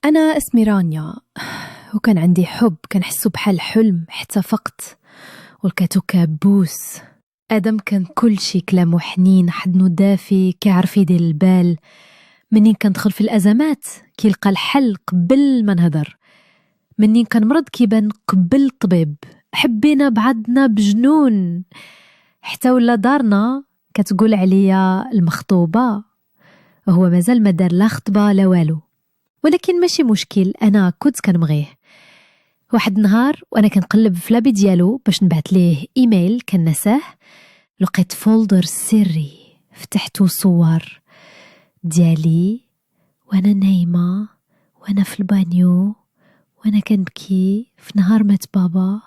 أنا اسمي رانيا، وكان عندي حب كنحسو بحال حلم حتى فقت ولقيتو كابوس. آدم كان كل شي كلام وحنين، حضنو دافي كيعرف يدير البال. منين كندخل في الأزمات كيلقى الحل قبل ما نهضر، منين كنمرض كيبان قبل الطبيب. حبينا بعضنا بجنون حتى ولا دارنا كتقول عليا المخطوبة، وهو مازال ما دار لا خطبة لا والو. ولكن ماشي مشكل، أنا كنت كنبغيه. واحد النهار وأنا كنقلب في لابي ديالو باش نبعت ليه إيميل كنساه، لقيت فولدر سري فتحتو صور ديالي وأنا نايمة، وأنا في البانيو، وأنا كنبكي في نهار مات بابا.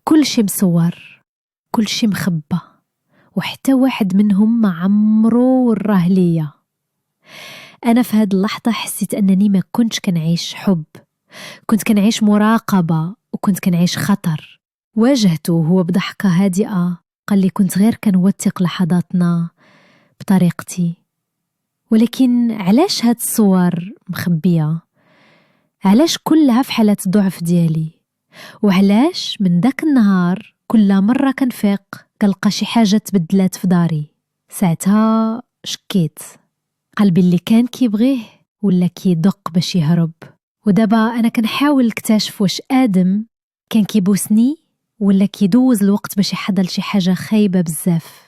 كل شي مصور، كل شي مخبى، وحتى واحد منهم ما عمرو وراه ليا. أنا في هاد اللحظة حسيت أنني ما كنتش كنعيش حب، كنت كنعيش مراقبة، وكنت كنعيش خطر. واجهته هو بضحكة هادئة، قال لي كنت غير كنوثق لحظاتنا بطريقتي. ولكن علاش هاد الصور مخبية؟ علاش كلها في حالة ضعف ديالي؟ وعلاش من داك النهار كل مرة كنفيق كنلقى شي حاجة تبدلات في داري؟ ساعتها شكيت، قلبي اللي كان كيبغيه ولا كيدق باش يهرب. ودابا أنا كنحاول نكتشف واش آدم كان كيبوسني ولا كيدوز الوقت باش يحضر شي حاجة خايبة بزاف.